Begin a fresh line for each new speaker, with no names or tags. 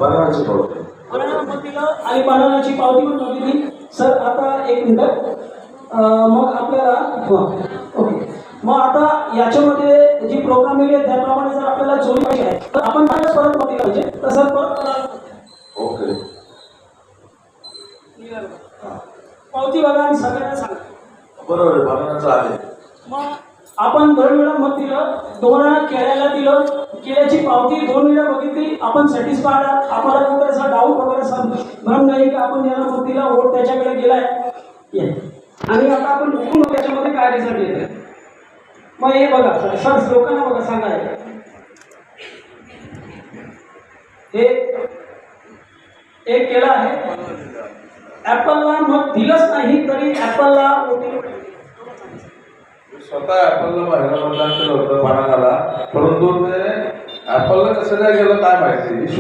बनानाची पावती.
बनाना मग दिलं आणि बनानाची पावती पण नव्हती ती. सर आता एक मिनिट. मग आपल्याला ओके. मग आता याच्यामध्ये जी प्रोग्रामिंग आहे त्याप्रमाणे जर आपल्याला चोरी पाहिजे आहे तर आपण काय परत पावती पाहिजे तसं परत.
ओके.
पावती बघा आणि सगळ्यांना सांगा.
बरोबर आहे, बनानाचं आहे.
मग आपण 2 वेळा मत दिलं, 2 वेळा केळ्याला दिलं, केळ्याची पावती 2 वेळा बघितली, आपण सॅटिस्फाईड आहात. आपल्याला कुठे असा डाऊट वगैरे भ्रम नाही की आपण याला मत दिला, वोट त्याच्याकडे गेलाय. आणि आता आपण बघू मग त्याच्यामध्ये काय रिझल्ट येते. मग हे बघा सर लोकांना बघा सांगा हे एक केळं आहे. ऍपलला मत दिलंच नाही तरी ऍपलला वोटिंग.
स्वतः ऍपलला महिला मतदान केलं होतं बनानाला, परंतु ते ऍपलला कसं काय गेलं काय माहिती.